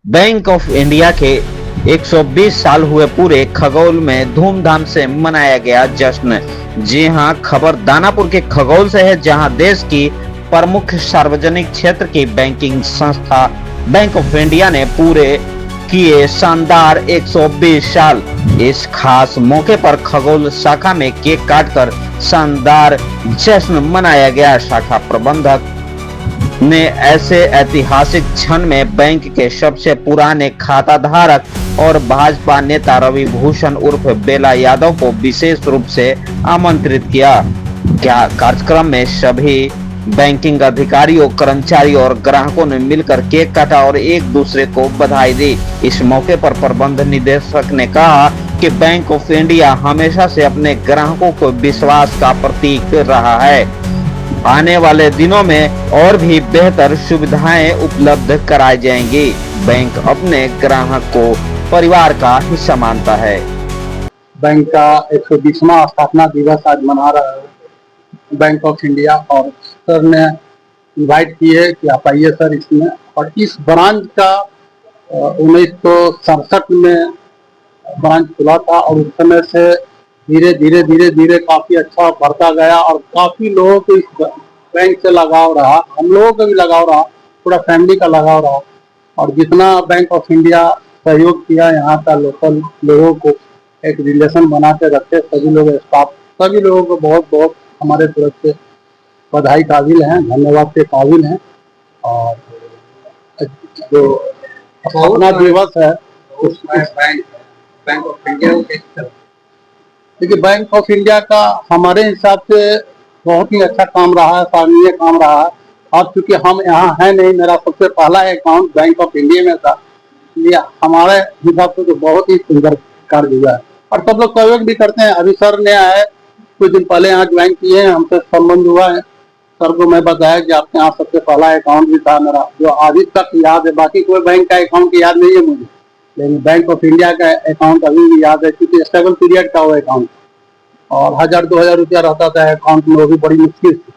Bank of India के 120 साल हुए पूरे खगौल में धूमधाम से मनाया गया जश्न। जी हां, खबर दानापुर के खगौल से है, जहां देश की प्रमुख सार्वजनिक क्षेत्र की बैंकिंग संस्था बैंक ऑफ इंडिया ने पूरे किए शानदार 120 साल। इस खास मौके पर खगौल शाखा में केक काटकर शानदार जश्न मनाया गया। शाखा प्रबंधक ने ऐसे ऐतिहासिक क्षण में बैंक के सबसे पुराने खाता धारक और भाजपा नेता रवि भूषण उर्फ बेला यादव को विशेष रूप से आमंत्रित किया। कार्यक्रम में सभी बैंकिंग अधिकारियों, कर्मचारियों और ग्राहकों ने मिलकर केक काटा और एक दूसरे को बधाई दी। इस मौके पर प्रबंध निदेशक ने कहा कि बैंक ऑफ इंडिया हमेशा से अपने ग्राहकों को विश्वास का प्रतीक रहा है। आने वाले दिनों में और भी बेहतर सुविधाएं उपलब्ध कराई जाएंगी। बैंक अपने ग्राहक को परिवार का हिस्सा मानता है। बैंक का 120वां स्थापना दिवस आज मना रहा है बैंक ऑफ इंडिया, और सर ने इनवाइट किए कि आप आइए सर इसमें। और इस ब्रांच का 1967 में ब्रांच खुला था और उस समय से धीरे धीरे काफी अच्छा बढ़ता गया और काफी लोगों को इस बैंक से लगाव रहा, हम लोगों का भी लगाव रहा, पूरा फैमिली का लगाव रहा। और जितना बैंक ऑफ इंडिया सहयोग किया यहाँ का लोकल लोगों को एक रिलेशन बना के रखे, सभी लोग स्टाफ सभी लोगों को बहुत बहुत हमारे तरफ से बधाई काबिल हैं, धन्यवाद के काबिल हैं। और जो स्थापना दिवस है उस बैंक ऑफ इंडिया, देखिए बैंक ऑफ इंडिया का हमारे हिसाब से बहुत ही अच्छा काम रहा है, सराहनीय काम रहा है। और चूंकि हम यहाँ हैं नहीं, मेरा सबसे पहला अकाउंट बैंक ऑफ इंडिया में था, इसलिए हमारे हिसाब से तो बहुत ही सुंदर कार्य हुआ है और सब लोग सहयोग भी करते हैं। अभी सर ने आए कुछ दिन पहले यहाँ ज्वाइन किए हैं, हमसे संबंध हुआ है। सर को मैं बताया कि आपके यहाँ सबसे पहला अकाउंट भी था मेरा, जो आज तक याद है। बाकी कोई बैंक का अकाउंट याद नहीं है मुझे, लेकिन बैंक ऑफ इंडिया का अकाउंट अभी भी याद है, क्योंकि स्टेबल पीरियड का वो अकाउंट और 1000-2000 रुपया रहता था अकाउंट में, वो भी बड़ी मुश्किल से।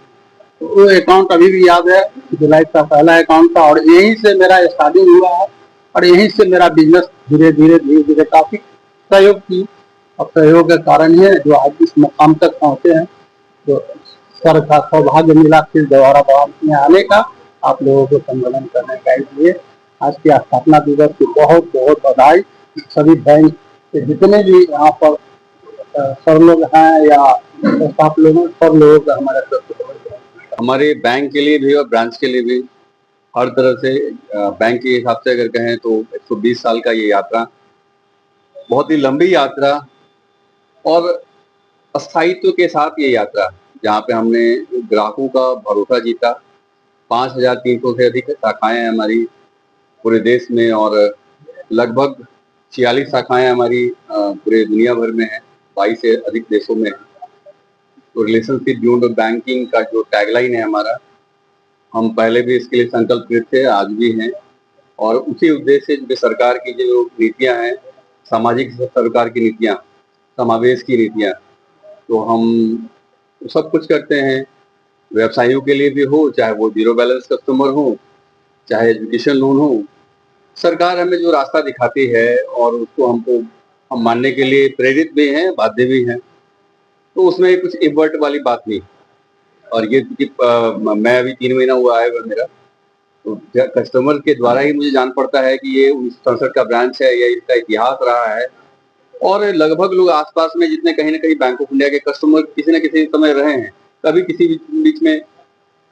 तो वो अकाउंट अभी भी याद है, जुलाई का पहला अकाउंट था और यहीं से मेरा स्टार्टिंग हुआ है और यहीं से मेरा बिजनेस धीरे धीरे काफी सहयोग की और सहयोग के कारण ही जो आज इस मुकाम तक पहुंचे हैं। तो सर का सौभाग्य मिला फिर दोबारा में आने का, आप लोगों को सम्मेलन करने का। इसलिए आज की स्थापना दिवस की बहुत बहुत बधाई। सभी बैंक के जितने भी यहाँ पर सर लोग हैं या स्टाफ लोग हैं, सब लोगों का हमारे तरफ से हमारे बैंक के लिए भी और ब्रांच के लिए भी हर तरह से बैंक के हिसाब से अगर कहें तो 120 साल का ये यात्रा बहुत ही लंबी यात्रा और स्थायित्व के साथ ये यात्रा, जहाँ पे हमने ग्राहकों का भरोसा जीता। 5300 से अधिक शाखाएं हैं हमारी पूरे देश में और लगभग 46 शाखाएं हमारी पूरे दुनिया भर में है, 22 से अधिक देशों में है। तो रिलेशनशिप बियॉन्ड बैंकिंग का जो टैगलाइन है हमारा, हम पहले भी इसके लिए संकल्पित थे, आज भी हैं। और उसी उद्देश्य से सरकार की जो नीतियां हैं, सामाजिक सरकार की नीतियां, समावेश की नीतियां, तो हम सब कुछ करते हैं। व्यवसायियों के लिए भी हो, चाहे वो जीरो बैलेंस कस्टमर हो, चाहे एजुकेशन लोन हो, सरकार हमें जो रास्ता दिखाती है और उसको हम मानने के लिए प्रेरित भी हैं, बाध्य भी हैं। तो उसमें कुछ इवर्ट वाली बात नहीं। और ये मैं अभी 3 महीना हुआ है मेरा, तो कस्टमर के द्वारा ही मुझे जान पड़ता है कि ये 1967 का ब्रांच है या इसका इतिहास रहा है। और लगभग लोग आसपास में जितने कहीं ना कहीं बैंक ऑफ इंडिया के कस्टमर किसी न किसी समय रहे हैं, कभी किसी बीच में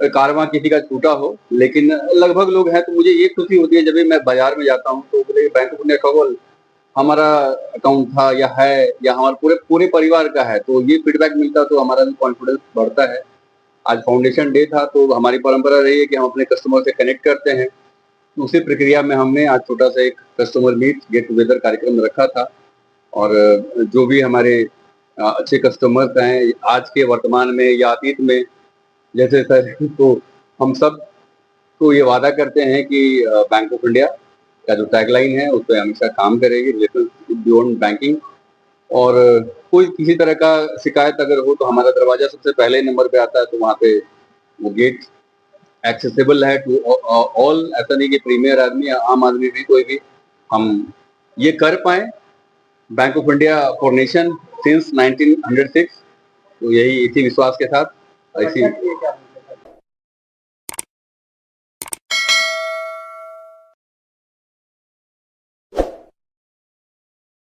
कारवां किसी का छूटा हो, लेकिन लगभग लोग हैं। तो मुझे ये खुशी होती है जब भी मैं बाजार में जाता हूँ तो बोले बैंक ऑफ इंडिया खगोल हमारा अकाउंट था या है या हमारे पूरे पूरे परिवार का है, तो ये फीडबैक मिलता तो हमारा भी कॉन्फिडेंस बढ़ता है। आज फाउंडेशन डे था, तो हमारी परंपरा रही है कि हम अपने कस्टमर से कनेक्ट करते हैं। उसी प्रक्रिया में हमने आज छोटा सा एक कस्टमर मीट गेट टुगेदर कार्यक्रम रखा था। और जो भी हमारे अच्छे कस्टमर्स हैं आज के वर्तमान में या अतीत में, जैसे सर, तो हम सब तो ये वादा करते हैं कि बैंक ऑफ इंडिया का जो टैगलाइन है उस पर हमेशा काम करेगी, रिलेशनशिप बियॉन्ड बैंकिंग। और कोई किसी तरह का शिकायत अगर हो तो हमारा दरवाजा सबसे पहले नंबर पे आता है, तो वहाँ पे वो गेट एक्सेसिबल है टू ऑल। ऐसा नहीं कि प्रीमियर आदमी या आम आदमी भी कोई भी हम ये कर पाए। Bank of India for nation since 1906, तो यही इसी विश्वास के साथ इसी